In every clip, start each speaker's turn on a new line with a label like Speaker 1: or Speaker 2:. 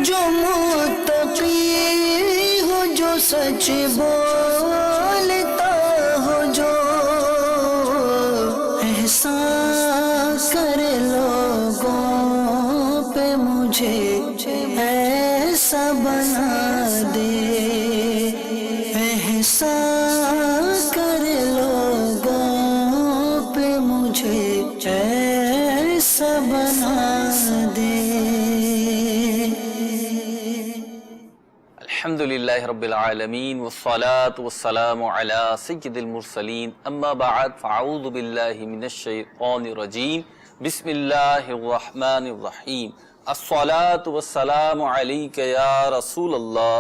Speaker 1: جو متقی ہو، جو سچ بولتا ہو، جو احسان کرے لوگوں پہ مجھے ایسا بنا دے، احسان کرے لوگوں پہ مجھے ایسا بنا دے۔
Speaker 2: الحمدللہ رب العالمین والصلاة والسلام علی سید المرسلین، اما بعد فاعوذ باللہ من الشیطان الرجیم، بسم اللہ الرحمن الرحیم۔ الصلاة والسلام علیک یا رسول اللہ،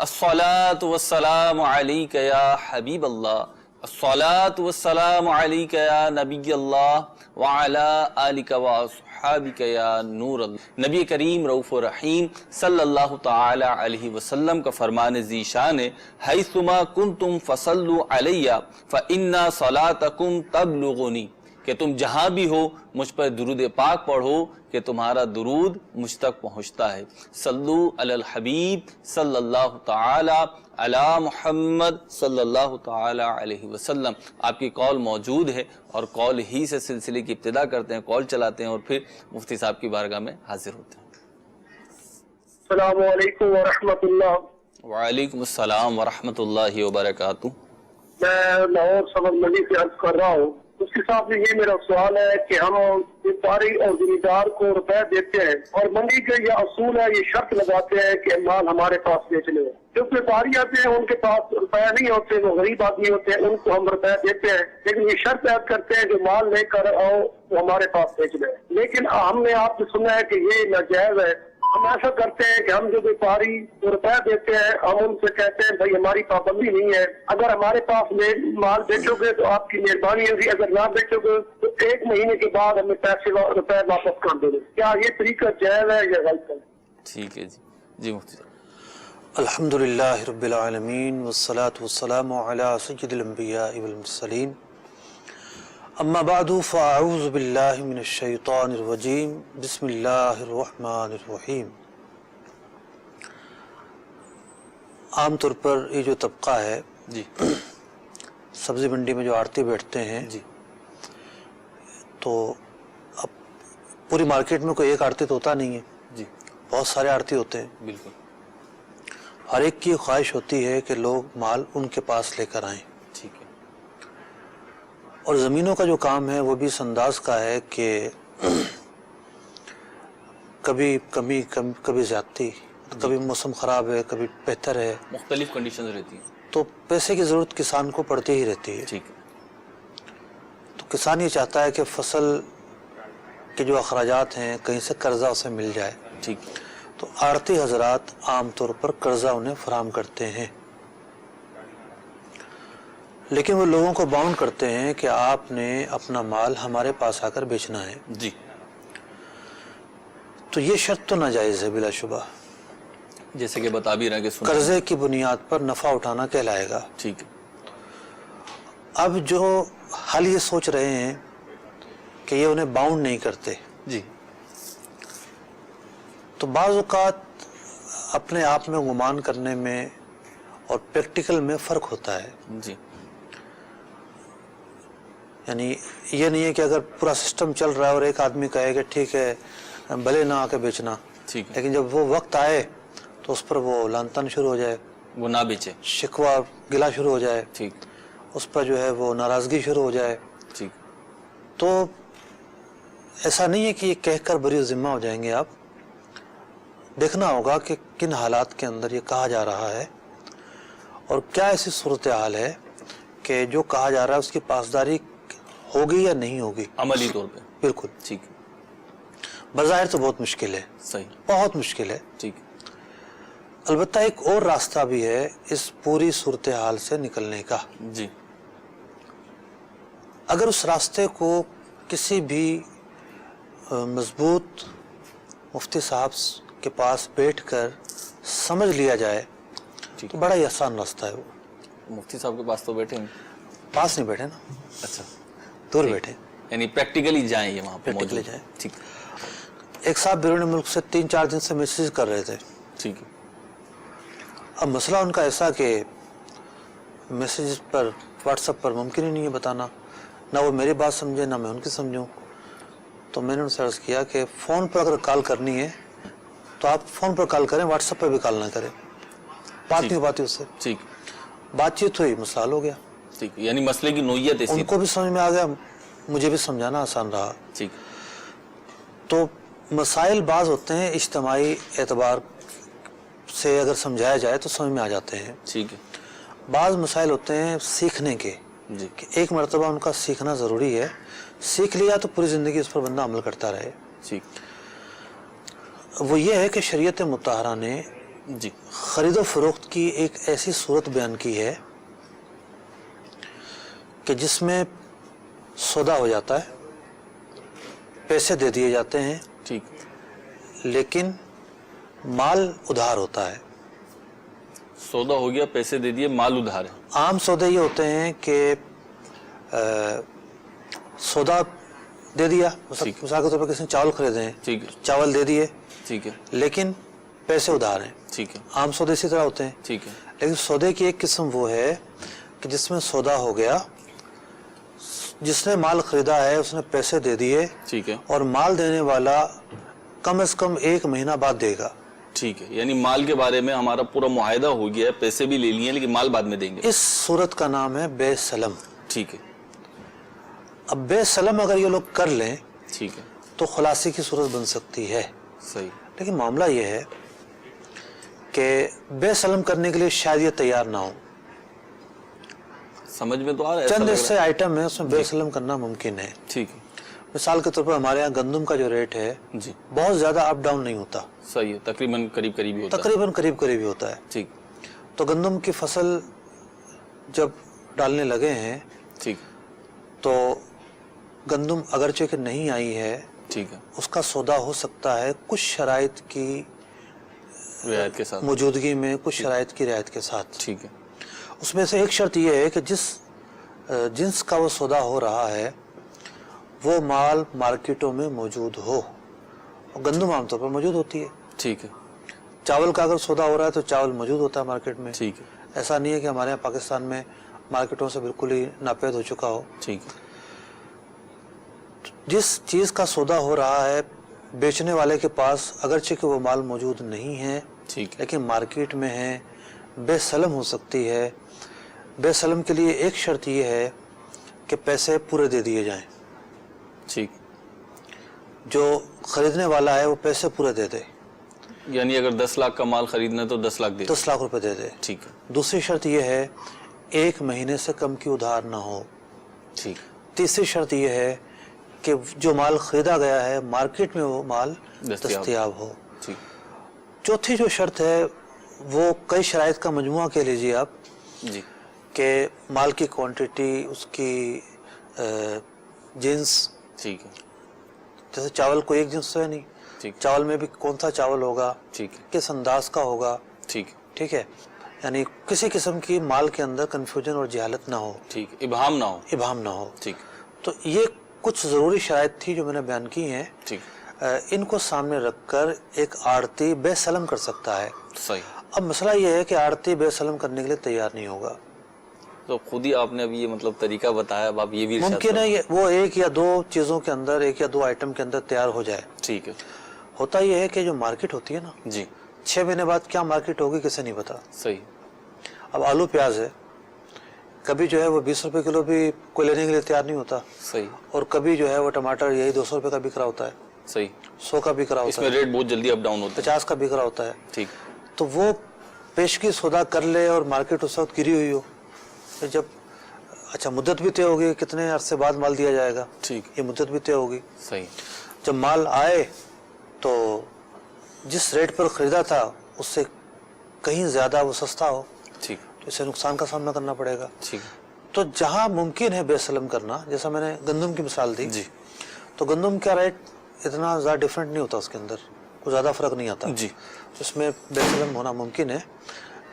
Speaker 2: الصلاة والسلام علیک یا حبیب اللہ، الصلاة والسلام علیک یا نبی اللہ وعلا آلک واصحابک یا نور اللہ۔ نبی کریم رؤوف رحیم صلی اللہ تعالی علیہ وسلم کا فرمان ذی شان ہے، حیثما کنتم فصلوا علی فإن صلاتکم تبلغنی، کہ تم جہاں بھی ہو مجھ پر درود پاک پڑھو کہ تمہارا درود مجھ تک پہنچتا ہے۔ صلو علی الحبیب صلی اللہ تعالی علی محمد صلی اللہ تعالی علیہ وسلم۔ آپ کی کال موجود ہے اور کال ہی سے سلسلے کی ابتدا کرتے ہیں، کال چلاتے ہیں اور پھر مفتی صاحب کی بارگاہ میں حاضر ہوتے ہیں۔
Speaker 3: السلام علیکم ورحمۃ اللہ۔
Speaker 2: وعلیکم السلام ورحمۃ اللہ وبرکاتہ۔
Speaker 3: میں لاہور سبز منڈی سے عرض کر رہا ہوں، اس کے ساتھ یہ میرا سوال ہے کہ ہم ویپاری اور زمیندار کو روپے دیتے ہیں اور منڈی کا یہ اصول ہے، یہ شرط لگاتے ہیں کہ مال ہمارے پاس بیچ لیں۔ جو ویپاری آتے ہیں ان کے پاس روپے نہیں ہوتے، وہ غریب آدمی ہوتے ہیں، ان کو ہم روپے دیتے ہیں، لیکن یہ شرط عائد کرتے ہیں جو مال لے کر آؤ وہ ہمارے پاس بیچ لیں۔ لیکن ہم نے آپ سے سنا ہے کہ یہ ناجائز ہے۔ ہم ایسا کرتے ہیں کہ ہم جو ویپاری روپے دیتے ہیں ہم ان سے کہتے ہیں بھائی ہماری پابندی نہیں ہے، اگر ہمارے پاس مال بیچو گے تو آپ کی مہربانی ہوگی، اگر نہ بیچو گے تو 1 مہینے کے بعد ہمیں روپے واپس کر دیں گے۔ کیا یہ طریقہ جائز ہے یا غلط ہے؟
Speaker 2: ٹھیک ہے جی، جی مفتی صاحب۔
Speaker 4: الحمدللہ رب العالمین والصلاة والسلام علی سید الانبیاء والمرسلین، اما بعد فاعوذ باللہ من الشیطان الرجیم، بسم اللہ الرحمن الرحیم۔ عام طور پر یہ جو طبقہ ہے
Speaker 2: جی
Speaker 4: سبزی منڈی میں جو آڑتی بیٹھتے ہیں
Speaker 2: جی
Speaker 4: تو اب پوری مارکیٹ میں کوئی ایک آڑتی تو ہوتا نہیں ہے،
Speaker 2: جی
Speaker 4: بہت سارے آڑتی ہوتے ہیں۔
Speaker 2: بالکل،
Speaker 4: ہر ایک کی خواہش ہوتی ہے کہ لوگ مال ان کے پاس لے کر آئیں،
Speaker 2: ٹھیک ہے،
Speaker 4: اور زمینوں کا جو کام ہے وہ بھی اس انداز کا ہے کہ کبھی کمی کبھی زیادتی، کبھی موسم خراب ہے کبھی بہتر ہے،
Speaker 2: مختلف کنڈیشنز رہتی ہیں،
Speaker 4: تو پیسے کی ضرورت کسان کو پڑتی ہی رہتی ہے۔
Speaker 2: ٹھیک ہے،
Speaker 4: تو کسان یہ چاہتا ہے کہ فصل کے جو اخراجات ہیں کہیں سے قرضہ اسے مل جائے،
Speaker 2: ٹھیک ہے،
Speaker 4: تو آڑتی حضرات عام طور پر قرضہ انہیں فراہم کرتے ہیں، لیکن وہ لوگوں کو باؤنڈ کرتے ہیں کہ آپ نے اپنا مال ہمارے پاس آ کر بیچنا ہے۔
Speaker 2: جی
Speaker 4: تو یہ شرط تو ناجائز ہے بلا شبہ،
Speaker 2: جیسے کہ بتا بھی رہے کہ
Speaker 4: قرضے کی بنیاد پر نفع اٹھانا کہلائے گا۔
Speaker 2: ٹھیک ہے،
Speaker 4: اب جو حال یہ سوچ رہے ہیں کہ یہ انہیں باؤنڈ نہیں کرتے،
Speaker 2: جی
Speaker 4: تو بعض اوقات اپنے آپ میں گمان کرنے میں اور پریکٹیکل میں فرق ہوتا ہے۔
Speaker 2: جی
Speaker 4: یعنی یہ نہیں ہے کہ اگر پورا سسٹم چل رہا ہے اور ایک آدمی کہے کہ ٹھیک ہے بھلے نہ آ کے بیچنا،
Speaker 2: ٹھیک ہے،
Speaker 4: لیکن جب وہ وقت آئے تو اس پر وہ لعن طعن شروع ہو جائے،
Speaker 2: وہ نہ بیچے،
Speaker 4: شکوہ گلا شروع ہو جائے،
Speaker 2: ٹھیک،
Speaker 4: اس پر جو ہے وہ ناراضگی شروع ہو جائے،
Speaker 2: ٹھیک،
Speaker 4: تو ایسا نہیں ہے کہ یہ کہہ کر بری ذمہ ہو جائیں گے آپ۔ دیکھنا ہوگا کہ کن حالات کے اندر یہ کہا جا رہا ہے اور کیا ایسی صورتحال ہے کہ جو کہا جا رہا ہے اس کی پاسداری ہوگی یا نہیں ہوگی
Speaker 2: عملی طور پہ،
Speaker 4: بالکل۔
Speaker 2: ٹھیک ہے،
Speaker 4: بظاہر تو بہت مشکل ہے،
Speaker 2: صحیح،
Speaker 4: بہت مشکل ہے،
Speaker 2: ٹھیک ہے،
Speaker 4: البتہ ایک اور راستہ بھی ہے اس پوری صورتحال سے نکلنے کا۔
Speaker 2: جی
Speaker 4: اگر اس راستے کو کسی بھی مضبوط مفتی صاحب کے پاس بیٹھ کر سمجھ لیا جائے
Speaker 2: ٹھیک،
Speaker 4: تو بڑا ہی آسان راستہ ہے۔ وہ
Speaker 2: مفتی صاحب کے پاس تو بیٹھے ہیں،
Speaker 4: پاس نہیں بیٹھے نا،
Speaker 2: اچھا،
Speaker 4: دور بیٹھے،
Speaker 2: یعنی پریکٹیکلی جائیں یہ وہاں پہ
Speaker 4: پریکٹیکلی
Speaker 2: موجود
Speaker 4: جائیں۔
Speaker 2: ٹھیک،
Speaker 4: ایک صاحب بیرون ملک سے 3-4 دن سے میسیج کر رہے تھے
Speaker 2: ٹھیک ہے.
Speaker 4: اب مسئلہ ان کا ایسا کہ میسیج پر واٹس ایپ پر ممکن ہی نہیں ہے بتانا، نہ وہ میری بات سمجھے نہ میں ان کی سمجھوں. تو میں نے ان سے عرض کیا کہ فون پر اگر کال کرنی ہے تو آپ فون پر کال کریں، واٹس ایپ پر بھی کال نہ کریں. بات نہیں ہو پاتی اس سے.
Speaker 2: ٹھیک.
Speaker 4: بات چیت ہوئی، مسئلہ حل ہو گیا.
Speaker 2: ٹھیک، یعنی مسئلے کی نوعیت ایسی.
Speaker 4: ان کو بھی سمجھ میں آ گیا، مجھے بھی سمجھانا آسان رہا.
Speaker 2: ٹھیک.
Speaker 4: تو مسائل بعض ہوتے ہیں اجتماعی اعتبار سے اگر سمجھایا جائے تو سمجھ میں آ جاتے ہیں.
Speaker 2: ٹھیک ہے.
Speaker 4: بعض مسائل ہوتے ہیں سیکھنے کے،
Speaker 2: جی.
Speaker 4: کہ ایک مرتبہ ان کا سیکھنا ضروری ہے، سیکھ لیا تو پوری زندگی اس پر بندہ عمل کرتا رہے.
Speaker 2: ٹھیک.
Speaker 4: وہ یہ ہے کہ شریعت مطہرہ نے
Speaker 2: جی.
Speaker 4: خرید و فروخت کی ایک ایسی صورت بیان کی ہے کہ جس میں سودا ہو جاتا ہے، پیسے دے دیے جاتے ہیں،
Speaker 2: ٹھیک.
Speaker 4: لیکن مال ادھار ہوتا ہے.
Speaker 2: سودا ہو گیا، پیسے دے دیے، مال ادھار ہے.
Speaker 4: عام سودے یہ ہوتے ہیں کہ سودا دے دیا، مثال کے طور پر کسی نے چاول خریدے ہیں،
Speaker 2: ٹھیک ہے.
Speaker 4: چاول دے دیے،
Speaker 2: ٹھیک ہے.
Speaker 4: لیکن پیسے ادھار ہیں.
Speaker 2: ٹھیک ہے.
Speaker 4: عام سودے اسی طرح ہوتے ہیں.
Speaker 2: ٹھیک ہے.
Speaker 4: لیکن سودے کی ایک قسم وہ ہے کہ جس میں سودا ہو گیا، جس نے مال خریدا ہے اس نے پیسے دے دیے،
Speaker 2: ٹھیک ہے.
Speaker 4: اور مال دینے والا کم از کم 1 مہینہ بعد دے گا.
Speaker 2: ٹھیک ہے، یعنی مال کے بارے میں ہمارا پورا معاہدہ ہو گیا ہے، پیسے بھی لے لیے لیکن مال بعد میں دیں گے.
Speaker 4: اس صورت کا نام ہے بے سلم.
Speaker 2: ٹھیک ہے.
Speaker 4: اب بے سلم اگر یہ لوگ کر لیں
Speaker 2: ٹھیک ہے.
Speaker 4: تو خلاصی کی صورت بن سکتی ہے.
Speaker 2: صحیح.
Speaker 4: لیکن معاملہ یہ ہے کہ بے سلم کرنے کے لیے شاید یہ تیار نہ ہو.
Speaker 2: سمجھ میں تو آ رہا ہے.
Speaker 4: چند ایسے آئٹم ہیں اس میں بے سلم کرنا ممکن ہے.
Speaker 2: ٹھیک ہے.
Speaker 4: مثال کے طور پر ہمارے یہاں گندم کا جو ریٹ ہے
Speaker 2: جی.
Speaker 4: بہت زیادہ اپ ڈاؤن نہیں ہوتا،
Speaker 2: صحیح ہے، تقریباً قریب قریب ہی ہوتا ہے.
Speaker 4: تقریباً قریب قریب ہی ہوتا ہے.
Speaker 2: ٹھیک.
Speaker 4: تو گندم کی فصل جب ڈالنے لگے ہیں
Speaker 2: ٹھیک.
Speaker 4: تو گندم اگرچہ کہ نہیں آئی ہے،
Speaker 2: ٹھیک ہے.
Speaker 4: اس کا سودا ہو سکتا ہے کچھ شرائط کی
Speaker 2: رعایت کے ساتھ.
Speaker 4: موجودگی میں، کچھ شرائط کی رعایت کے ساتھ.
Speaker 2: ٹھیک ہے.
Speaker 4: اس میں سے ایک شرط یہ ہے کہ جس جنس کا وہ سودا ہو رہا ہے وہ مال مارکیٹوں میں موجود ہو. گندم عام طور پر موجود ہوتی ہے.
Speaker 2: ٹھیک ہے.
Speaker 4: چاول کا اگر سودا ہو رہا ہے تو چاول موجود ہوتا ہے مارکیٹ میں.
Speaker 2: ٹھیک ہے.
Speaker 4: ایسا نہیں ہے کہ ہمارے یہاں پاکستان میں مارکیٹوں سے بالکل ہی ناپید ہو چکا ہو.
Speaker 2: ٹھیک ہے.
Speaker 4: جس چیز کا سودا ہو رہا ہے بیچنے والے کے پاس اگرچہ کہ وہ مال موجود نہیں ہے،
Speaker 2: ٹھیک ہے.
Speaker 4: لیکن مارکیٹ میں ہے، بے سلم ہو سکتی ہے. بے سلم کے لیے ایک شرط یہ ہے کہ پیسے پورے دے دیے جائیں.
Speaker 2: ٹھیک.
Speaker 4: جو خریدنے والا ہے وہ پیسے پورے دے دے.
Speaker 2: یعنی اگر 10 لاکھ کا مال خریدنا ہے تو 10 لاکھ دے.
Speaker 4: 10 لاکھ روپے دے دے.
Speaker 2: ٹھیک ہے.
Speaker 4: دوسری شرط یہ ہے 1 مہینے سے کم کی ادھار نہ ہو.
Speaker 2: ٹھیک.
Speaker 4: تیسری شرط یہ ہے کہ جو مال خریدا گیا ہے مارکیٹ میں وہ مال دستیاب ہو.
Speaker 2: ٹھیک.
Speaker 4: چوتھی جو شرط ہے وہ کئی شرائط کا مجموعہ کہہ لیجیے آپ،
Speaker 2: جی.
Speaker 4: کہ مال کی کوانٹٹی، اس کی جنس.
Speaker 2: ٹھیک ہے.
Speaker 4: جیسے چاول کوئی ایک جنس تو ہے نہیں،
Speaker 2: ٹھیک.
Speaker 4: چاول میں بھی کون سا چاول ہوگا،
Speaker 2: ٹھیک ہے.
Speaker 4: کس انداز کا ہوگا.
Speaker 2: ٹھیک.
Speaker 4: ٹھیک ہے، یعنی کسی قسم کی مال کے اندر کنفیوژن اور جہالت نہ ہو،
Speaker 2: ٹھیک. ابہام نہ ہو.
Speaker 4: ابہام نہ ہو.
Speaker 2: ٹھیک.
Speaker 4: تو یہ کچھ ضروری شرائط تھی جو میں نے بیان کی ہیں.
Speaker 2: ٹھیک.
Speaker 4: ان کو سامنے رکھ کر ایک آڑتی بے سلم کر سکتا ہے.
Speaker 2: صحیح.
Speaker 4: اب مسئلہ یہ ہے کہ آڑتی بے سلم کرنے کے لیے تیار نہیں ہوگا.
Speaker 2: تو خود ہی آپ نے ابھی یہ مطلب طریقہ بتایا، اب آپ یہ بھی
Speaker 4: ممکن ہے یہ وہ 1 یا 2 چیزوں کے اندر، 1 یا 2 آئٹم کے اندر تیار ہو جائے.
Speaker 2: ٹھیک ہے.
Speaker 4: ہوتا یہ ہے کہ جو مارکیٹ ہوتی ہے نا،
Speaker 2: جی.
Speaker 4: 6 مہینے بعد کیا مارکیٹ ہوگی کسے نہیں پتا.
Speaker 2: صحیح.
Speaker 4: اب آلو پیاز ہے، کبھی جو ہے وہ 20 روپے کلو بھی کوئی لینے کے لیے تیار نہیں ہوتا،
Speaker 2: صحیح.
Speaker 4: اور کبھی جو ہے وہ ٹماٹر یہی 200 روپے کا بک رہا ہوتا ہے،
Speaker 2: صحیح.
Speaker 4: 100 کا بک رہا
Speaker 2: اس
Speaker 4: ہوتا
Speaker 2: میں
Speaker 4: ہے،
Speaker 2: ریٹ بہت جلدی اپ ڈاؤن ہوتا ہے.
Speaker 4: 50 کا بک رہا ہوتا ہے.
Speaker 2: ٹھیک.
Speaker 4: تو وہ پیشگی سودا کر لے اور مارکیٹ اس وقت گری ہوئی ہو، پھر جب اچھا مدت بھی طے ہوگی کتنے عرصے بعد مال دیا جائے گا،
Speaker 2: ٹھیک.
Speaker 4: یہ مدت بھی طے ہوگی.
Speaker 2: صحیح.
Speaker 4: جب مال آئے تو جس ریٹ پر خریدا تھا اس سے کہیں زیادہ وہ سستا ہو،
Speaker 2: ٹھیک.
Speaker 4: تو اسے نقصان کا سامنا کرنا پڑے گا.
Speaker 2: ٹھیک.
Speaker 4: تو جہاں ممکن ہے بے سلم کرنا، جیسا میں نے گندم کی مثال دی،
Speaker 2: جی.
Speaker 4: تو گندم کا ریٹ اتنا زیادہ ڈیفرنٹ نہیں ہوتا، اس کے اندر کوئی زیادہ فرق نہیں آتا.
Speaker 2: جی.
Speaker 4: اس میں بے سلم ہونا ممکن ہے.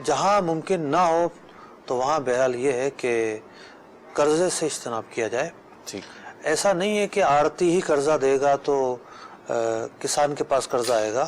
Speaker 4: جہاں ممکن نہ ہو تو وہاں بہرحال یہ ہے کہ قرضے سے اجتناب کیا جائے.
Speaker 2: ٹھیک.
Speaker 4: ایسا نہیں ہے کہ آڑتی ہی قرضہ دے گا تو کسان کے پاس قرضہ آئے گا.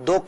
Speaker 4: 2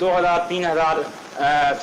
Speaker 5: 2000-3000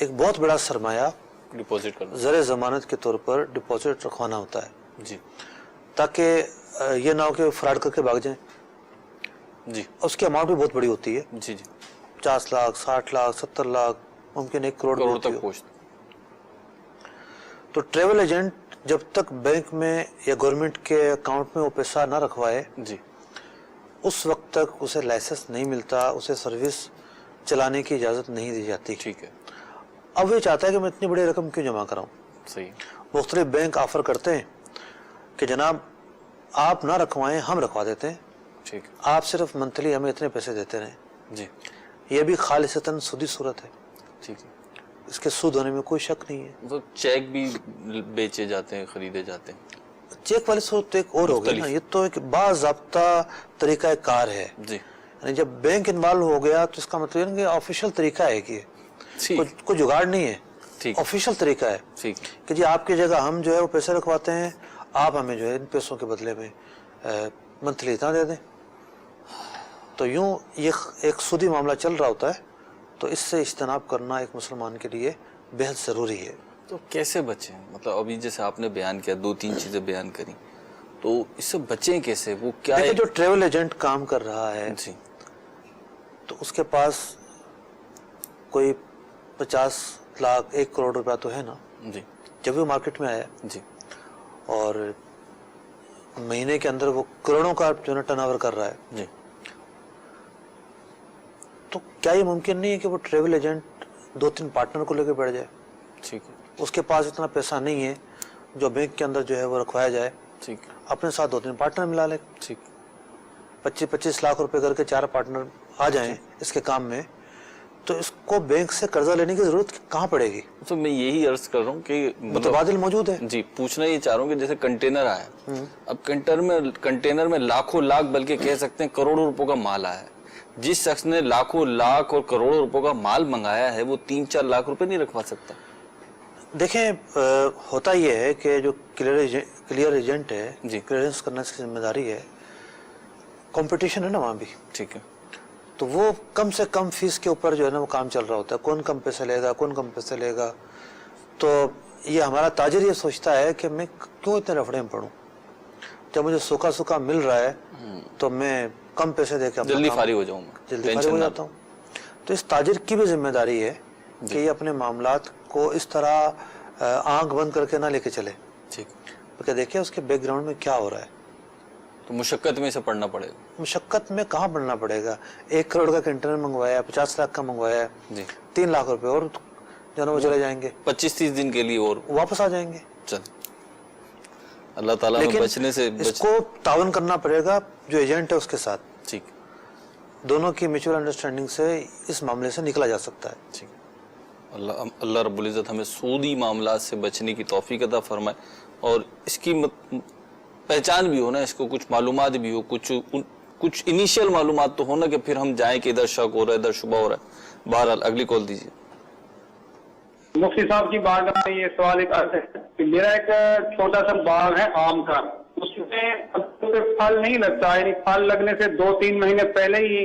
Speaker 4: ایک بہت بڑا سرمایہ
Speaker 2: ڈپازٹ کرنا.
Speaker 4: زر ضمانت کے طور پر ڈپازٹ رکھوانا ہوتا ہے
Speaker 2: جی
Speaker 4: تاکہ یہ نہ ہو کہ فراڈ کر کے بھاگ جائیں.
Speaker 2: جی
Speaker 4: اس کی اماؤنٹ بھی بہت بڑی ہوتی ہے,
Speaker 2: جی جی
Speaker 4: 50 لاکھ 60 لاکھ 70 لاکھ ممکن 1 کروڑ
Speaker 2: کروڑ
Speaker 4: ہوتی
Speaker 2: تک
Speaker 4: ہو.
Speaker 2: پہنچتا.
Speaker 4: تو ٹریول ایجنٹ جب تک بینک میں یا گورنمنٹ کے اکاؤنٹ میں وہ پیسہ نہ رکھوائے
Speaker 2: جی
Speaker 4: اس وقت تک اسے لائسنس نہیں ملتا, اسے سروس چلانے کی اجازت نہیں دی جاتی.
Speaker 2: ٹھیک ہے.
Speaker 4: اب یہ چاہتا ہے کہ میں اتنی بڑی رقم کیوں جمع کراؤں.
Speaker 2: صحیح.
Speaker 4: مختلف بینک آفر کرتے ہیں کہ جناب آپ نہ رکھوائیں, ہم رکھوا دیتے ہیں,
Speaker 2: ٹھیک ہے.
Speaker 4: آپ صرف منتھلی ہمیں اتنے پیسے دیتے رہیں.
Speaker 2: جی
Speaker 4: یہ بھی خالصتاً سودی صورت ہے,
Speaker 2: ٹھیک ہے.
Speaker 4: اس کے سود ہونے میں کوئی شک نہیں ہے.
Speaker 2: تو چیک بھی بیچے جاتے ہیں, خریدے جاتے ہیں.
Speaker 4: چیک والی صورت تو ایک اور ہو گئی نا, یہ تو ایک باضابطہ طریقہ کار ہے.
Speaker 2: جی
Speaker 4: یعنی جب بینک انوالو ہو گیا تو اس کا مطلب ہے کہ آفیشیل طریقہ ہے کہ کوئی جگاڑ نہیں ہے,
Speaker 2: ٹھیک
Speaker 4: آفیشیل طریقہ ہے
Speaker 2: ٹھیک
Speaker 4: کہ جی آپ کی جگہ ہم جو ہے وہ پیسے رکھواتے ہیں, آپ ہمیں جو ہے ان پیسوں کے بدلے میں منتھلی اتنا دے دیں. تو یوں یہ ایک سودی معاملہ چل رہا ہوتا ہے. تو اس سے اجتناب کرنا ایک مسلمان کے لیے بہت ضروری ہے.
Speaker 2: تو کیسے بچیں؟ مطلب ابھی جیسے آپ نے بیان کیا 2-3 چیزیں بیان کریں, تو اس سے بچیں کیسے؟ وہ کیا
Speaker 4: دیکھیں
Speaker 2: ہے؟
Speaker 4: جو ٹریول ایجنٹ کام کر رہا ہے
Speaker 2: جی
Speaker 4: تو اس کے پاس کوئی 50 لاکھ 1 کروڑ روپیہ تو ہے نا,
Speaker 2: جی
Speaker 4: جب وہ مارکیٹ میں آیا
Speaker 2: جی
Speaker 4: اور مہینے کے اندر وہ کروڑوں کا جو ٹرن اوور کر رہا ہے,
Speaker 2: جی
Speaker 4: تو کیا یہ ممکن نہیں ہے کہ وہ ٹریول ایجنٹ 2-3 پارٹنر کو لے کے بیٹھ جائے؟
Speaker 2: ٹھیک ہے.
Speaker 4: اس کے پاس اتنا پیسہ نہیں ہے جو بینک کے اندر جو ہے وہ رکھوایا جائے,
Speaker 2: ٹھیک ہے.
Speaker 4: اپنے ساتھ 2-3 پارٹنر ملا لے,
Speaker 2: ٹھیک.
Speaker 4: 25-25 لاکھ روپے کر کے 4 پارٹنر آ جائیں اس کے کام میں, تو اس کو بینک سے قرضہ لینے کی ضرورت کہاں پڑے گی؟
Speaker 2: تو میں یہی عرض کر رہا ہوں کہ
Speaker 4: متبادل موجود ہے.
Speaker 2: جی پوچھنا یہ چاہ رہا ہوں کہ جیسے کنٹینر آیا, اب کنٹینر میں لاکھوں لاکھ بلکہ کہہ سکتے ہیں کروڑوں روپوں کا مال آیا ہے. جس شخص نے لاکھوں لاکھ اور کروڑوں روپوں کا مال منگایا ہے وہ 3-4 لاکھ روپے نہیں رکھوا سکتا.
Speaker 4: دیکھیں ہوتا یہ ہے کہ جو کلیئر ایجنٹ ہے,
Speaker 2: جی
Speaker 4: کلیئرنس کرنا اس کی ذمہ داری ہے, کمپٹیشن ہے نا وہاں بھی,
Speaker 2: ٹھیک ہے.
Speaker 4: تو وہ کم سے کم فیس کے اوپر جو ہے نا وہ کام چل رہا ہوتا ہے, کون کم پیسے لے گا کون کم پیسے لے گا. تو یہ ہمارا تاجر یہ سوچتا ہے کہ میں کیوں اتنے رفڑے میں پڑوں, جب مجھے سوکھا مل رہا ہے تو میں کم پیسے دے کے
Speaker 2: جلدی فارغ ہو جاؤں,
Speaker 4: جلدی فارغ ہو جاتا ہوں. تو اس تاجر کی بھی ذمہ داری ہے کہ یہ اپنے معاملات کو اس طرح آنکھ بند کر کے نہ لے کے چلے.
Speaker 2: ٹھیک.
Speaker 4: کیونکہ دیکھیں اس کے بیک گراؤنڈ میں کیا ہو رہا ہے.
Speaker 2: تو مشقت میں اسے پڑھنا پڑے گا.
Speaker 4: مشقت میں کہاں پڑھنا پڑے گا؟ 1 کروڑ کا کنٹینر منگوایا, 50 لاکھ کا منگوایا,
Speaker 2: جی
Speaker 4: 3 لاکھ روپے اور جو نا وہ چلے جائیں گے
Speaker 2: 25-30 دن کے لیے اور
Speaker 4: واپس آ جائیں گے.
Speaker 2: چل اللہ تعالیٰ نے بچنے سے
Speaker 4: اس کو تعاون کرنا پڑے گا جو ایجنٹ ہے اس کے ساتھ.
Speaker 2: ٹھیک.
Speaker 4: دونوں کی میوچل انڈرسٹینڈنگ سے اس معاملے سے نکلا جا سکتا ہے.
Speaker 2: ٹھیک. اللہ رب العزت ہمیں سودی معاملات سے بچنے کی توفیق عطا فرمائے, اور اس کی پہچان بھی ہو نا, اس کو کچھ معلومات بھی ہو, کچھ انیشیل معلومات تو ہونا کہ پھر ہم جائیں کہ ادھر شک ہو رہا ہے ادھر شبہ ہو رہا ہے. بہرحال اگلی کال دیجیے.
Speaker 6: مفتی صاحب کی بارگاہ میں یہ سوال ایک ہے کہ میرا ایک چھوٹا سا باغ ہے آم کا, اس میں پھل نہیں لگتا, یعنی پھل لگنے سے 2-3 مہینے پہلے ہی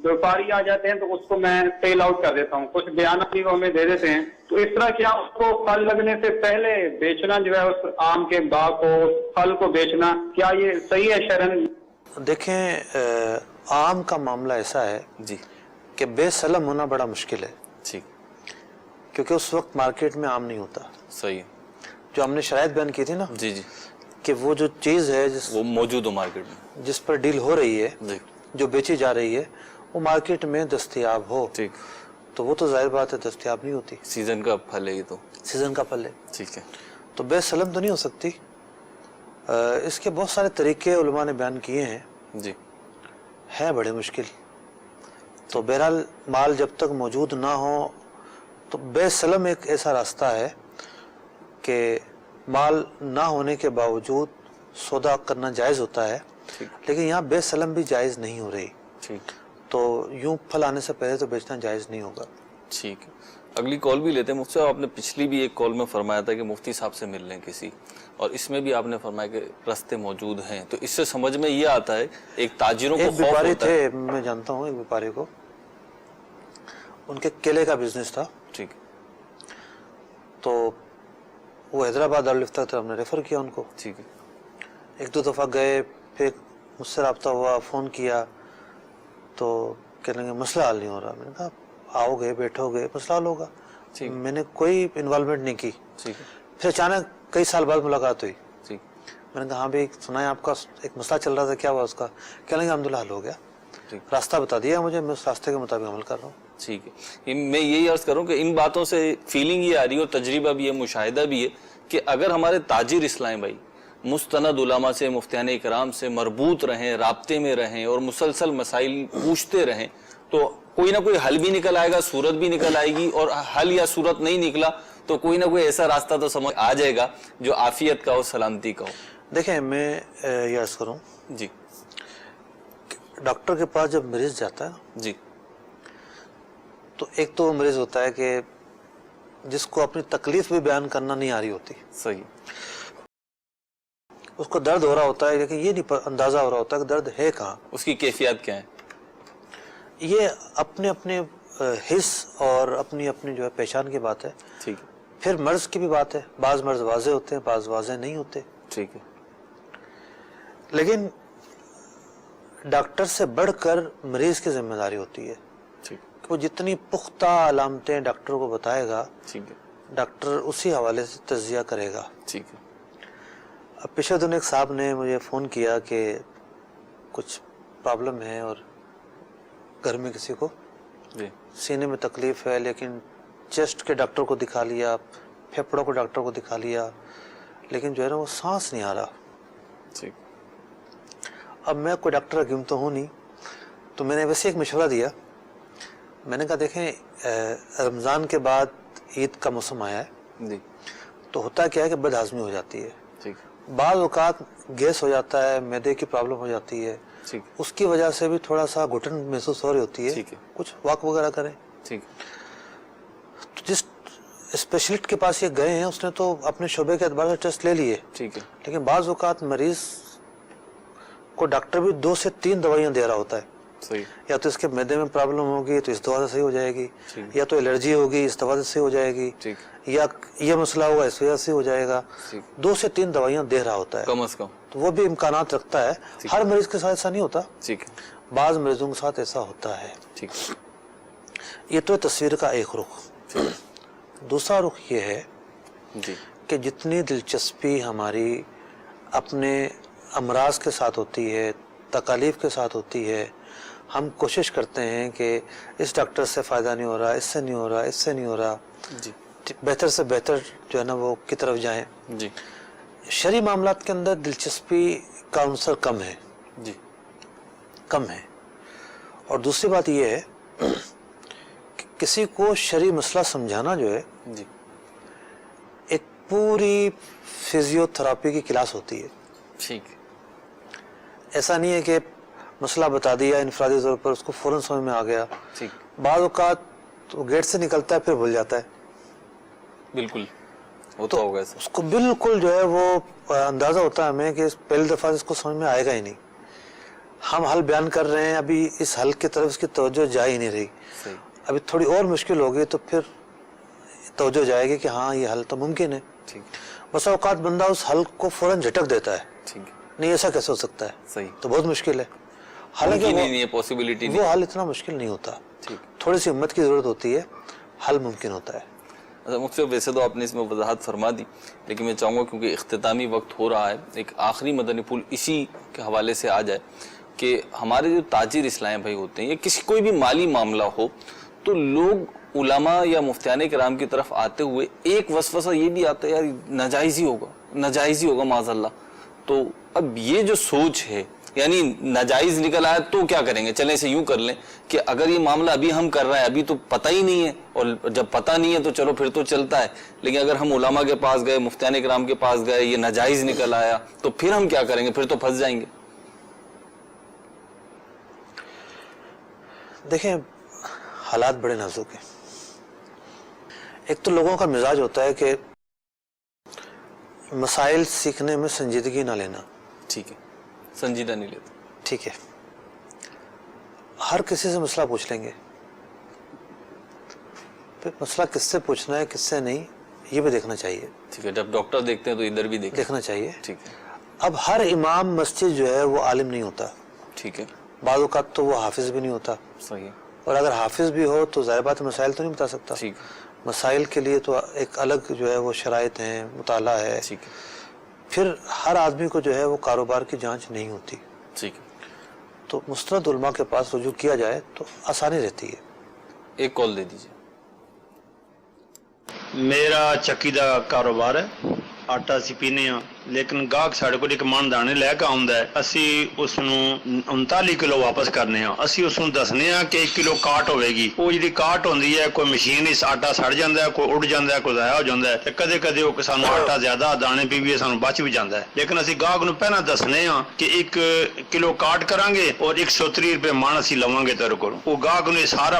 Speaker 6: ویپاری آ جاتے ہیں تو اس کو میں سیل آؤٹ کر دیتا ہوں, کچھ بیانات بھی وہ ہمیں دے دیتے ہیں. تو اس طرح کیا اس کو پھل لگنے سے پہلے بیچنا جو ہے اس آم کے باغ کو, اس پھل کو بیچنا, کیا یہ صحیح ہے شرعن؟
Speaker 4: دیکھیں آم کا معاملہ ایسا ہے
Speaker 2: جی
Speaker 4: کہ بے سلم ہونا بڑا مشکل ہے,
Speaker 2: ٹھیک,
Speaker 4: کیونکہ اس وقت مارکیٹ میں آم نہیں ہوتا.
Speaker 2: صحیح.
Speaker 4: جو ہم نے شرائط بیان کی تھی نا,
Speaker 2: جی جی,
Speaker 4: کہ وہ جو چیز ہے
Speaker 2: وہ موجود ہو مارکیٹ میں,
Speaker 4: جس پر ڈیل ہو رہی ہے,
Speaker 2: جی
Speaker 4: جو بیچی جا رہی ہے, وہ مارکیٹ میں دستیاب ہو,
Speaker 2: ٹھیک,
Speaker 4: تو وہ تو ظاہر بات ہے دستیاب نہیں ہوتی.
Speaker 2: سیزن کا پھل ہے یہ, تو
Speaker 4: سیزن کا پھل ہے,
Speaker 2: ٹھیک ہے,
Speaker 4: تو بے سلم تو نہیں ہو سکتی. اس کے بہت سارے طریقے علماء نے بیان کیے ہیں,
Speaker 2: جی
Speaker 4: ہے بڑے مشکل. تو بہرحال مال جب تک موجود نہ ہو تو بے سلم ایک ایسا راستہ ہے کہ مال نہ ہونے کے باوجود سودا کرنا جائز ہوتا ہے, لیکن یہاں بے سلم بھی جائز نہیں ہو رہی.
Speaker 2: ٹھیک,
Speaker 4: تو یوں پھل آنے سے پہلے تو بیچنا جائز نہیں ہوگا.
Speaker 2: ٹھیک ہے. اگلی کال بھی لیتے ہیں. مفتی صاحب آپ نے پچھلی بھی ایک کال میں فرمایا تھا کہ مفتی صاحب سے مل لیں کسی, اور اس میں بھی آپ نے فرمایا کہ رستے موجود ہیں. تو اس سے سمجھ میں یہ آتا ہے ایک تاجروں کو
Speaker 4: ایک
Speaker 2: خوف
Speaker 4: بیپاری
Speaker 2: ہوتا ہے.
Speaker 4: تھے, میں جانتا ہوں ایک بیپاری کو, ان کے کیلے کا بزنس تھا,
Speaker 2: ٹھیک,
Speaker 4: تو وہ حیدرآباد دارالفتہ تھا، ہم نے ریفر کیا ان کو.
Speaker 2: ٹھیک ہے.
Speaker 4: ایک دو دفعہ گئے، پھر مجھ سے رابطہ ہوا، فون کیا تو کہنے لگے مسئلہ حل نہیں ہو رہا. میں نے کہا آؤ گے، بیٹھو گے، مسئلہ حل ہوگا. میں نے کوئی انوالومنٹ نہیں کی. پھر اچانک کئی سال بعد ملاقات ہوئی. میں نے کہا ہاں بھائی سنا ہے آپ کا ایک مسئلہ چل رہا تھا، کیا ہوا اس کا؟ کہنے لگے الحمدللہ حل ہو گیا. راستہ بتا دیا مجھے، میں اس راستے کے مطابق عمل کر رہا ہوں.
Speaker 2: ٹھیک ہے. میں یہی عرض کروں کہ ان باتوں سے فیلنگ یہ آ رہی ہے اور تجربہ بھی ہے، مشاہدہ بھی ہے کہ اگر ہمارے تاجر اسلام بھائی مستند علماء سے، مفتیان اکرام سے مربوط رہیں، رابطے میں رہیں اور مسلسل مسائل پوچھتے رہیں تو کوئی نہ کوئی حل بھی نکل آئے گا، صورت بھی نکل آئے گی. اور حل یا صورت نہیں نکلا تو کوئی نہ کوئی ایسا راستہ تو سمجھ آ جائے گا جو عافیت کا ہو، سلامتی کا ہو.
Speaker 4: دیکھیں میں یہ عرض کروں
Speaker 2: جی.
Speaker 4: ڈاکٹر کے پاس جب مریض جاتا ہے
Speaker 2: جی
Speaker 4: تو ایک تو وہ مریض ہوتا ہے کہ جس کو اپنی تکلیف بھی بیان کرنا نہیں آ رہی ہوتی.
Speaker 2: صحیح.
Speaker 4: اس کو درد ہو رہا ہوتا ہے لیکن یہ نہیں اندازہ ہو رہا ہوتا کہ درد ہے کہاں،
Speaker 2: اس کی کیفیات کیا ہے.
Speaker 4: یہ اپنے اپنے حس اور اپنی اپنی جو ہے پہچان کی بات ہے.
Speaker 2: ٹھیک ہے.
Speaker 4: پھر مرض کی بھی بات ہے، بعض مرض واضح ہوتے ہیں، بعض واضح نہیں ہوتے.
Speaker 2: ٹھیک ہے.
Speaker 4: لیکن ڈاکٹر سے بڑھ کر مریض کی ذمہ داری ہوتی ہے
Speaker 2: ٹھیک.
Speaker 4: کہ وہ جتنی پختہ علامتیں ڈاکٹر کو بتائے گا
Speaker 2: ٹھیک ہے.
Speaker 4: ڈاکٹر اسی حوالے سے تجزیہ کرے گا.
Speaker 2: ٹھیک ہے.
Speaker 4: اب پچھلے دن ایک صاحب نے مجھے فون کیا کہ کچھ پرابلم ہے اور گھر میں کسی کو
Speaker 2: جی.
Speaker 4: سینے میں تکلیف ہے، لیکن چیسٹ کے ڈاکٹر کو دکھا لیا، پھیپھڑوں کو ڈاکٹر کو دکھا لیا، لیکن جو ہے نا وہ سانس نہیں آ رہا.
Speaker 2: ٹھیک.
Speaker 4: اب میں کوئی ڈاکٹر حکیم تو ہوں نہیں، تو میں نے ویسے ایک مشورہ دیا. میں نے کہا دیکھیں رمضان کے بعد عید کا موسم آیا ہے
Speaker 2: جی.
Speaker 4: تو ہوتا کیا ہے کہ بد ہضمی ہو جاتی ہے.
Speaker 2: ٹھیک.
Speaker 4: بعض اوقات گیس ہو جاتا ہے، معدے کی پرابلم ہو جاتی ہے،
Speaker 2: ٹھیک.
Speaker 4: اس کی وجہ سے بھی تھوڑا سا گھٹن محسوس ہو رہی ہوتی ہے.
Speaker 2: ٹھیک ہے.
Speaker 4: کچھ واک وغیرہ کریں.
Speaker 2: ٹھیک.
Speaker 4: تو جس اسپیشلسٹ کے پاس یہ گئے ہیں اس نے تو اپنے شعبے کے اعتبار سے ٹیسٹ لے لیے،
Speaker 2: ٹھیک ہے.
Speaker 4: لیکن بعض اوقات مریض کو ڈاکٹر بھی 2 سے 3 دوائیاں دے رہا ہوتا ہے.
Speaker 2: صحیح.
Speaker 4: یا تو اس کے معدے میں پرابلم ہوگی تو اس دوا سے صحیح ہو جائے گی،
Speaker 2: ٹھیک.
Speaker 4: یا تو الرجی ہوگی اس دوا سے صحیح ہو جائے گی،
Speaker 2: ٹھیک.
Speaker 4: یا یہ مسئلہ ہوگا اس وجہ سے ہو جائے گا.
Speaker 2: ٹھیک.
Speaker 4: 2 سے 3 دوائیاں دے رہا ہوتا ہے
Speaker 2: کم از کم.
Speaker 4: تو وہ بھی امکانات رکھتا ہے. ہر مریض کے ساتھ ایسا نہیں ہوتا،
Speaker 2: ٹھیک ہے.
Speaker 4: بعض مریضوں کے ساتھ ایسا ہوتا ہے.
Speaker 2: ٹھیک.
Speaker 4: یہ تو تصویر کا ایک رخ. دوسرا رخ یہ ہے
Speaker 2: جی.
Speaker 4: کہ جتنی دلچسپی ہماری اپنے امراض کے ساتھ ہوتی ہے، تکالیف کے ساتھ ہوتی ہے، ہم کوشش کرتے ہیں کہ اس ڈاکٹر سے فائدہ نہیں ہو رہا، اس سے نہیں ہو رہا، اس سے نہیں ہو رہا،
Speaker 2: جی.
Speaker 4: بہتر سے بہتر جو ہے نا وہ کی طرف جائیں.
Speaker 2: جی.
Speaker 4: شرعی معاملات کے اندر دلچسپی کا عنصر کم ہے.
Speaker 2: جی.
Speaker 4: کم ہے. اور دوسری بات یہ ہے کہ کسی کو شرعی مسئلہ سمجھانا جو ہے
Speaker 2: جی.
Speaker 4: ایک پوری فزیو تھراپی کی کلاس ہوتی ہے.
Speaker 2: ٹھیک.
Speaker 4: ایسا نہیں ہے کہ مسئلہ بتا دیا انفرادی طور پر اس کو فوراً سمجھ میں آ گیا.
Speaker 2: ٹھیک.
Speaker 4: بعض اوقات تو گیٹ سے نکلتا ہے پھر بھول جاتا ہے.
Speaker 2: بالکل ہوتا ہوگا ایسا.
Speaker 4: اس کو بالکل جو ہے وہ اندازہ ہوتا ہے ہمیں کہ پہلی دفعہ اس کو سمجھ میں آئے گا ہی نہیں. ہم حل بیان کر رہے ہیں، ابھی اس حل کی طرف اس کی توجہ جا ہی نہیں رہی.
Speaker 2: صحیح.
Speaker 4: ابھی تھوڑی اور مشکل ہوگی تو پھر توجہ جائے گی کہ ہاں یہ حل تو ممکن ہے.
Speaker 2: ٹھیک.
Speaker 4: بس اوقات بندہ اس حل کو فوراً جھٹک دیتا ہے.
Speaker 2: ٹھیک.
Speaker 4: نہیں ایسا کیسے ہو سکتا ہے،
Speaker 2: صحیح.
Speaker 4: تو بہت مشکل ہے. حالانکہ
Speaker 2: نہیں ہے، پاسبلٹی نہیں.
Speaker 4: وہ حل اتنا مشکل نہیں ہوتا.
Speaker 2: ٹھیک.
Speaker 4: تھوڑی سی ہمت کی ضرورت ہوتی ہے، حل ممکن ہوتا ہے.
Speaker 2: مفتی صاحب ویسے تو آپ نے اس میں وضاحت فرما دی، لیکن میں چاہوں گا کیونکہ اختتامی وقت ہو رہا ہے، ایک آخری مدنی پھول اسی کے حوالے سے آ جائے کہ ہمارے جو تاجر اسلام بھائی ہوتے ہیں یا کسی کوئی بھی مالی معاملہ ہو تو لوگ علماء یا مفتیان کرام کی طرف آتے ہوئے ایک وسوسہ یہ بھی آتا ہے یار ناجائز ہی ہوگا معاذ اللہ. تو اب یہ جو سوچ ہے یعنی ناجائز نکل آیا تو کیا کریں گے؟ چلیں اسے یوں کر لیں کہ اگر یہ معاملہ ابھی ہم کر رہے ہیں ابھی تو پتہ ہی نہیں ہے، اور جب پتہ نہیں ہے تو چلو پھر تو چلتا ہے، لیکن اگر ہم علماء کے پاس گئے، مفتیان کرام کے پاس گئے، یہ ناجائز نکل آیا تو پھر ہم کیا کریں گے؟ پھر تو پھنس جائیں گے.
Speaker 4: دیکھیں حالات بڑے نازک ہیں. ایک تو لوگوں کا مزاج ہوتا ہے کہ مسائل سیکھنے میں سنجیدگی نہ لینا.
Speaker 2: ٹھیک ہے. سنجیدہ نہیں لیتے.
Speaker 4: ٹھیک ہے. ہر کسی سے مسئلہ پوچھ لیں گے، پھر مسئلہ کس سے پوچھنا ہے کس سے نہیں یہ بھی دیکھنا چاہیے.
Speaker 2: ٹھیک ہے, جب ڈاکٹر دیکھتے ہیں تو ادھر بھی
Speaker 4: دیکھنا چاہیے.
Speaker 2: ٹھیک ہے.
Speaker 4: اب ہر امام مسجد جو ہے وہ عالم نہیں ہوتا.
Speaker 2: ٹھیک ہے.
Speaker 4: بعض اوقات تو وہ حافظ بھی نہیں ہوتا,
Speaker 2: صحیح.
Speaker 4: اور اگر حافظ بھی ہو تو ظاہر بات مسائل تو نہیں بتا سکتا.
Speaker 2: ٹھیک.
Speaker 4: مسائل کے لیے تو ایک الگ جو ہے وہ شرائط ہیں, مطالعہ ہے.
Speaker 2: ٹھیک ہے.
Speaker 4: پھر ہر آدمی کو جو ہے وہ کاروبار کی جانچ نہیں ہوتی.
Speaker 2: ٹھیک ہے.
Speaker 4: تو مستند علماء کے پاس رجوع کیا جائے تو آسانی رہتی ہے.
Speaker 2: ایک کال دے دیجیے.
Speaker 7: میرا ਚੱਕੀ ਦਾ ਕਾਰੋਬਾਰ ਹੈ, ਆਟਾ ਅਸੀਂ ਪੀਨੇ ਆ, ਲੇਕਿਨ ਗਾਹਕ ਸਾਡੇ ਕੋਲ ਇੱਕ ਮਣ ਦਾਣੇ ਲੈ ਕੇ ਆਉਂਦਾ ਹੈ, ਅਸੀਂ ਉਸ ਨੂੰ 39 ਕਿਲੋ ਵਾਪਸ ਕਰਨੇ ਆ. ਅਸੀਂ ਉਸ ਨੂੰ ਦੱਸਨੇ ਆ ਕਿ 1 ਕਿਲੋ ਕਾਟ ਹੋਵੇਗੀ. ਉਹ ਜਿਹੜੀ ਕਾਟ ਹੁੰਦੀ ਹੈ, ਕੋਈ ਮਸ਼ੀਨ ਇਸ ਆਟਾ ਸੜ ਜਾਂਦਾ ਹੈ, ਕੋਈ ਉੱਡ ਜਾਂਦਾ ਹੈ, ਕੋਈ ਜ਼ਾਇਆ ਹੋ ਜਾਂਦਾ ਹੈ, ਤੇ ਕਦੇ ਕਦੇ ਉਹ ਸਾਨੂੰ ਆਟਾ ਜ਼ਿਆਦਾ ਦਾਣੇ ਪੀਵੀਏ ਸਾਨੂੰ ਬਚ ਵੀ ਜਾਂਦਾ ਹੈ. ਲੇਕਿਨ ਅਸੀਂ ਗਾਹਕ ਨੂੰ ਪਹਿਲਾਂ ਦੱਸਨੇ ਆ ਕਿ 1 ਕਿਲੋ ਕਾਟ ਕਰਾਂਗੇ ਔਰ 130 ਰੁਪਏ ਮਣ ਅਸੀਂ ਲਵਾਂਗੇ ਤੇਰੇ ਕੋਲੋਂ. ਉਹ ਗਾਹਕ ਨੂੰ ਇਹ ਸਾਰਾ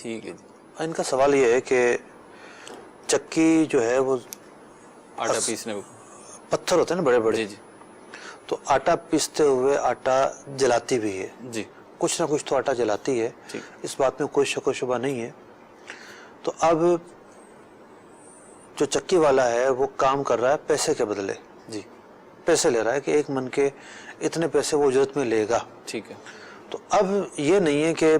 Speaker 2: ٹھیک ہے جی.
Speaker 4: ان کا سوال یہ ہے کہ چکی جو ہے وہ
Speaker 2: آٹا پیسنے میں
Speaker 4: پتھر ہوتے ہیں نا بڑے بڑے,
Speaker 2: جی جی
Speaker 4: تو آٹا پیستے ہوئے آٹا جلاتی بھی ہے.
Speaker 2: جی.
Speaker 4: کچھ نہ کچھ تو آٹا جلاتی ہے,
Speaker 2: ٹھیک.
Speaker 4: اس بات میں کوئی شک و شبہ نہیں ہے. تو اب جو چکی والا ہے وہ کام کر رہا ہے پیسے کے بدلے.
Speaker 2: جی.
Speaker 4: پیسے لے رہا ہے کہ ایک من کے اتنے پیسے وہ اجرت میں لے گا.
Speaker 2: ٹھیک ہے.
Speaker 4: تو اب یہ نہیں ہے کہ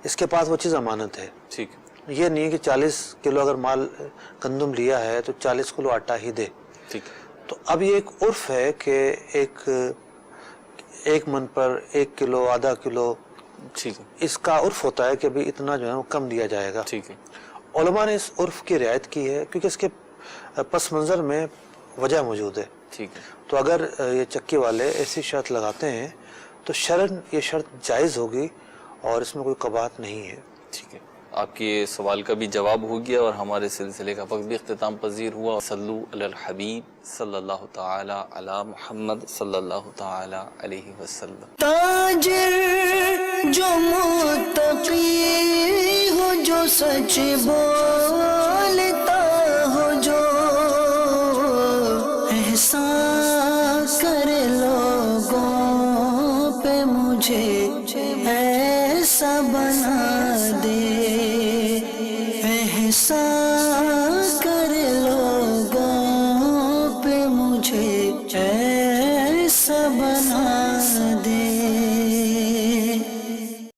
Speaker 4: اس کے پاس وہ چیز امانت ہے.
Speaker 2: ٹھیک ہے.
Speaker 4: یہ نہیں ہے کہ 40 کلو اگر مال گندم لیا ہے تو 40 کلو آٹا ہی دے.
Speaker 2: ٹھیک.
Speaker 4: تو اب یہ ایک عرف ہے کہ ایک من پر 1 کلو آدھا کلو
Speaker 2: ٹھیک ہے.
Speaker 4: اس کا عرف ہوتا ہے کہ بھی اتنا جو ہے وہ کم دیا جائے گا.
Speaker 2: ٹھیک ہے.
Speaker 4: علماء نے اس عرف کی رعایت کی ہے کیونکہ اس کے پس منظر میں وجہ موجود ہے.
Speaker 2: ٹھیک ہے.
Speaker 4: تو اگر یہ چکی والے ایسی شرط لگاتے ہیں تو شرعاً یہ شرط جائز ہوگی اور اس میں کوئی قباحت نہیں ہے.
Speaker 2: ٹھیک ہے. آپ کے سوال کا بھی جواب ہو گیا اور ہمارے سلسلے کا وقت بھی اختتام پذیر ہوا. صلو علی الحبیب صلی اللہ تعالی علی محمد صلی اللہ تعالی علیہ وسلم.
Speaker 1: تاجر جو متقی ہو, جو سچ بولتا ہو, جو احسان کرے لوگوں پہ, مجھے ایسا بنا دے احسان